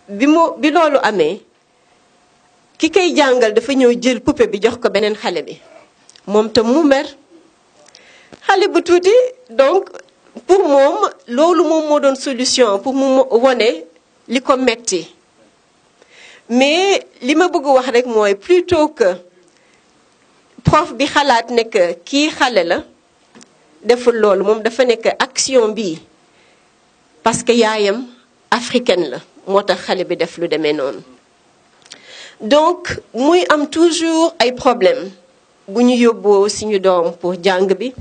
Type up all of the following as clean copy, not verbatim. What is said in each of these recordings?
bi loolu amee ki koy jàngal dafa ñëw jël poupée bi jox ko beneen xale bi moom tam mu mer xale bu tuuti donc pour moom loolu moom moo doon solution pour mu wone li ko metti mais li ma bëgg wax rek mooy plutôt que prof bi xalaat ne que kii xale la deful loolu moom dafa nekk action bi parce que yaayam africaine la moo tax xale bi def lu demee noonu donc muy am toujours ay problème bu ñu yóbboo suñu doom pour jàng bi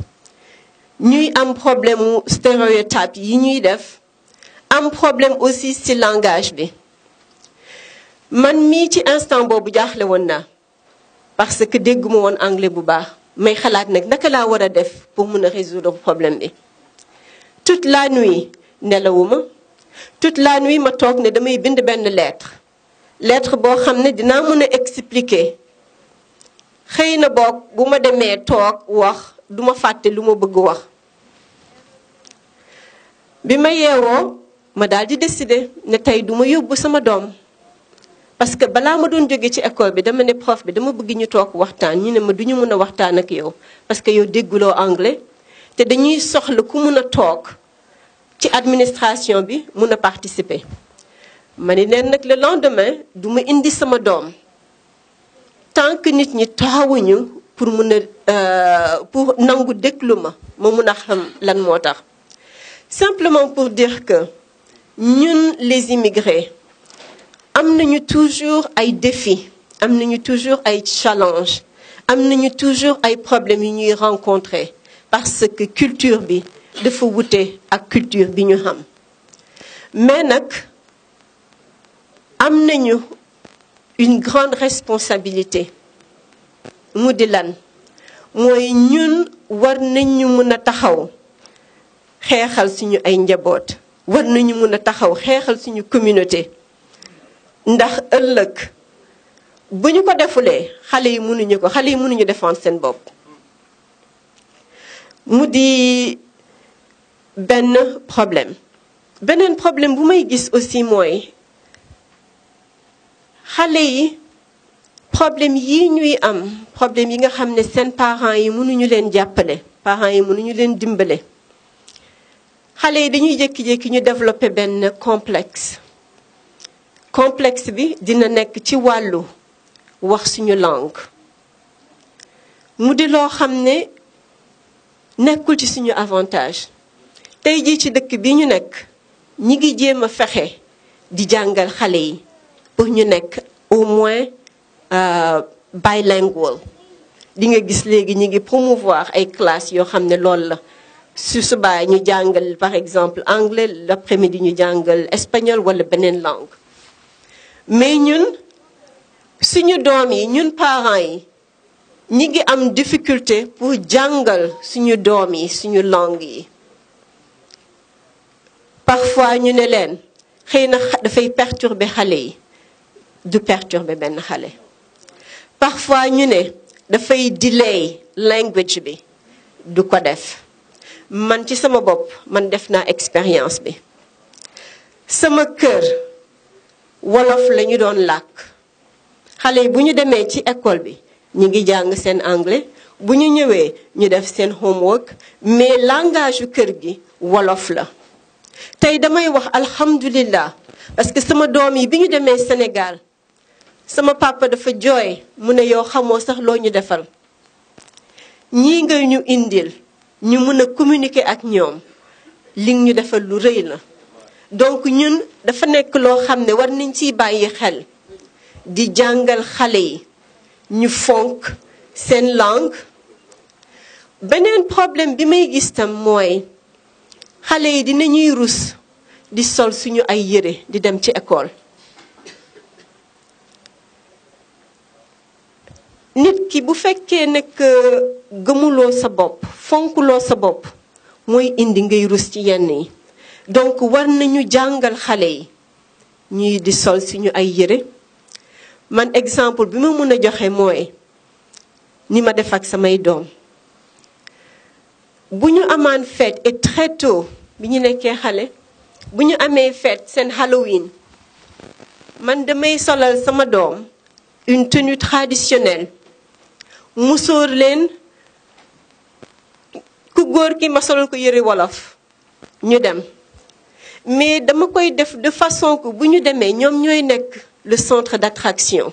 ñuy am problème mu stéréotype yi ñuy def am problème aussi ci langage bi man mii ci instant boobu jaaxle woon naa parce que dégguma woon anglais bu baax may xalaat nag naka laa war a def pour mun a résoudre problème bi toute la nuit nelawuma toute la nuit ma toog ne damay bind benn lettre boo xam ne dinaa mën a expliquer xëy na boog bu ma demee toog wax duma fàtte lu ma bëgg wax bi ma yeewoo ma daal di décider ne tey duma yóbbu sama doom parce que balaa ma doon jóge ci école bi dama ne prof bi dama bëgg ñu toog waxtaan ñu ne ma duñu mën a waxtaan ak yow parce que yow dégguloo anglais te dañuy soxla ku mën a toog ci administration bi mën a participer ma ne leen nag le lendemain du ma indi sama doom tant que nit ñi taxawuñu pour mën a pour nangu déglu ma mën a xam lan moo tax simplement pour dire que ñun les immigrés am nañu toujours ay défis am nañu toujours ay challenge am nañu toujours ay problèmes yu ñuy rencontrer parce que culture bi dafa wute ak culture bi ñu xam mais nag am nañu une grande responsabilité mu di lan mooy ñun war nañu mën a taxaw xeexal suñu ay njaboot war nañu mën a taxaw xeexal suñu communauté ndax ëllëg bu ñu ko defulee xale yi mënuñu défendre seen bopp mu di benn problème beneen problème bu may gis aussi mooy xale yi problème yi ñuy am problème yi nga xam ne seen parents yi mënuñu leen jàppale parents yi mënuñu leen dimbale xale yi dañuy jékki-jékki ñu développé benn complexe bi dina nekk ci wàllu wax suñu langue mu di loo xam ne nekkul ci suñu avantage tey jii ci dëkk bi ñu nekk ñi ngi jéem a fexe di jàngal xale yi pour ñu nekk au moins bilingual di nga gis léegi ñi ngi promouvoir ay classes yoo xam ne loolu la su subaa ñu jàngal par exemple anglais l'après-midi ñu jàngal espagnol wala beneen langue mais ñun suñu doom yi ñun parents yi ñi ngi am difficulté pour jàngal suñu doom yi suñu langue yi parfois ñu ne leen xëy na dafay perturber xale yi du perturber benn xale parfois ñu ne dafay delay language bi du ko def man ci sama bopp man def naa expérience bi sama kër wolof la ñu doon làkk xale yi bu ñu demee ci école bi ñu ngi jàng seen anglais bu ñu ñëwee ñu def seen homework mais langage yu kër gi wolof la tey damay wax alhamdulillah parce que sama doom yi bi ñu demee Sénégal sama papa dafa jooy mu ne yow xamoo sax loo ñu defal ñii nga ñu indil ñu mën a communiquer ak ñoom li ñu defal lu rëy la donc ñun dafa nekk loo xam ne war nañ ciy bàyyi xel di jàngal xale yi ñu fonk seen langue beneen problème bi may gis tam mooy xale yi dinañuy rus di sol suñu ay yére di dem ci école nit ki bu fekkee nekk gëmuloo sa bopp fonkuloo sa bopp mooy indi ngay rus ci yenn yi donc war nañu jàngal xale yi ñuy di sol suñu ay yére man exemple bi ma mën a joxe mooy ni ma def ak samay doom bu ñu amaan fête et très tôt bi ñu nekkee xale bu ñu amee fête seen Halloween man damay solal sama doom une tenue traditionnelle musóor leen ku góor ki ma solal ko yëre wolof ñu dem mais dama koy def de façon que bu ñu demee ñoom ñooy nekk le centre d'attraction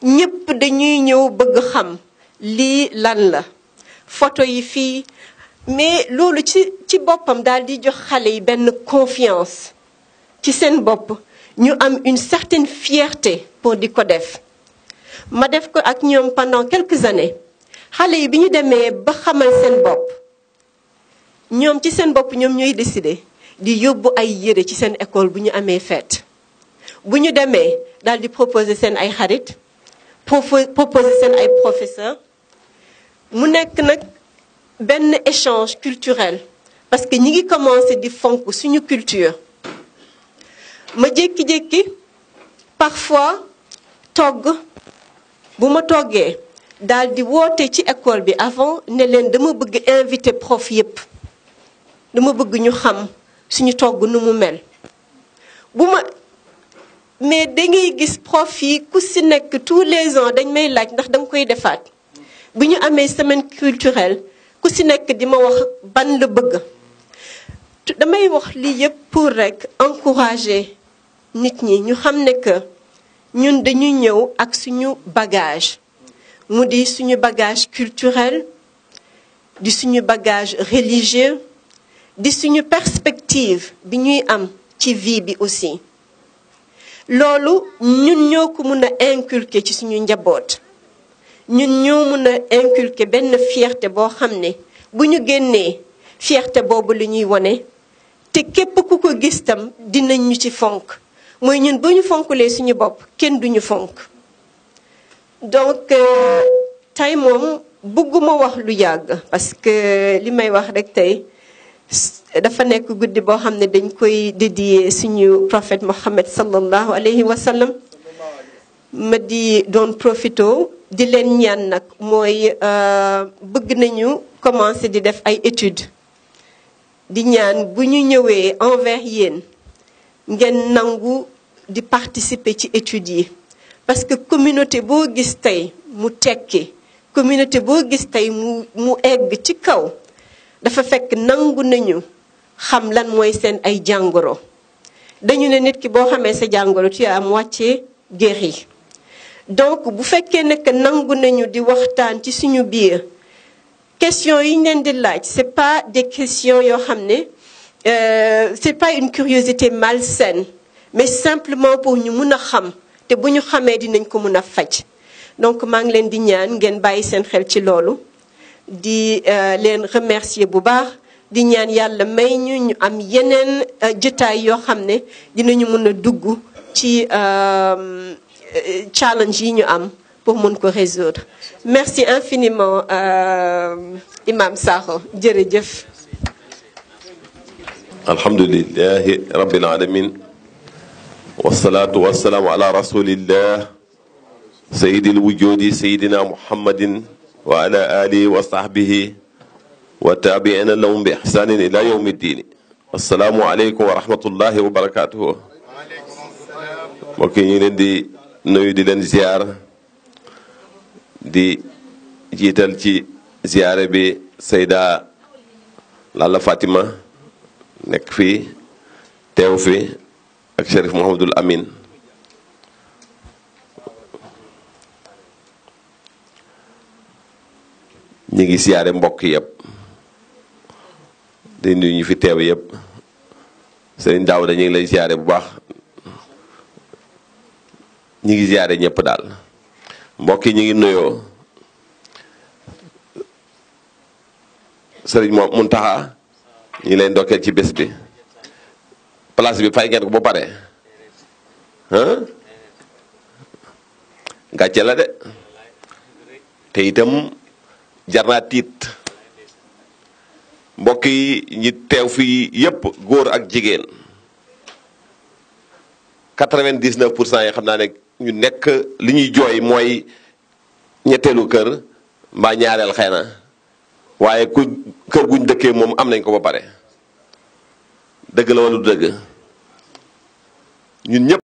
ñëpp dañuy ñëw bëgg xam lii lan la photo yi fii mais loolu ci boppam daal di jox xale yi benn confiance ci seen bopp ñu am une certaine fierté pour di ko def ma def ko ak ñoom pendant quelques années xale yi bi ñu demee ba xamal seen bopp ñoom ci seen bopp ñoom ñooy décider di yóbbu ay yére ci seen école bu ñu amee fête bu ñu demee daal di proposer seen ay xarit proposer seen ay professeurs mu nekk nag benn échange culturel parce que ñi ngi commencé di fonk suñu culture ma jékki-jékki parfois togg bu ma toggee daal di woote ci école bi avant ne leen dama bëgg invité prof yépp dama bëgg ñu xam suñu togg nu mu mel mais da ngay gis prof yi ku si nekk tous les ans dañ may laaj ndax danga koy defaat bu ñu amee semaine culturelle ku si nekk di ma wax ban la bëgg damay wax lii yépp pour rek encourager nit ñi ñu xam ne que ñun dañuy ñëw ak suñu bagage mu di suñu bagage culturel di suñu bagage religieux di suñu perspective bi ñuy am ci vie bi aussi loolu ñun ñoo ko mën a inculquer ci suñu njaboot ñun ñoo mën a inculquer benn fierté boo xam ne bu ñu génnee fierté boobu la ñuy wone te képp ku ko gis tam dinañ ñu ci fonk mooy ñun bu ñu fonkulee suñu bopp kenn duñu fonk donc tey moom bëgguma wax lu yàgg parce que li may wax rek tey dafa nekk guddi boo xam ne dañ koy dédié suñu prophète Mohammed sallallahu alayhi wa sallam ma di doon profito di leen ñaan nag mooy bëgg nañu commencer di def ay études di ñaan bu ñu ñëwee envers yéen ngeen nangu di participer ci études yi parce que communauté boo gis tey mu tekki communauté boo gis tey mu egg ci kaw dafa fekk nangu nañu xam lan mooy seen ay jàngoro dañu ne nit ki boo xamee sa jàngoro tu as moitié guéri donc bu fekkee ne que nangu nañu di waxtaan ci suñu biir question yi ñu leen di laaj c'est pas des questions yoo xam ne c'est pas une curiosité malsaine mais simplement pour ñu mun a xam te bu ñu xamee dinañ ko mun a faj donc maa ngi leen di ñaan ngeen bàyyi seen xel ci loolu di leen remercier bu baax di ñaan yàlla may ñu am yeneen jotaay yoo xam ne dinañu mën a dugg ci challenge yi ñu am pour mën ko résoudre merci infiniment Imam Sakho jërëjëf. alhamdulillahi rabbil alamin wasalaatu wasalaamu ala rasulillah sayyidil wujudi sayyidina muhammadin wa ala alihi wa sahbihi wa tabiina lahum bi ihsanin ila yawmi ddini assalaamu aleykum wa rahmatullahi wa barakatuhu mbokk yi ñu ngi leen di nuyu di leen ziar di jiital ci ziare bi Sayda Lalla Fatima nekk fii teew fi ak Cherif Mouhamadul Amin ñi ngi siyaare mbokk yëpp di nuyu ñu fi teew yëpp Sëriñ Daawda ñu ngi lay siyaare bu baax ñi ngi siyaare ñëpp daal mbokk yi ñu ngi nuyoo Sëriñ Muntaxa ñu ngi lay ndokkeel ci bés bi place bi fay ngeen ko ba pare gàcce la de te itam jar naa tiit mbokk yi ñi teew fii yépp góor ak jigéen 99% yi xam naa ne ñu nekk li ñuy jooy mooy ñetteelu kër mbaa ñaareel xëy na waaye ku kër guñ dëkkee moom am nañ ko ba pare dëgg la wala du dëgg ñun ñëpp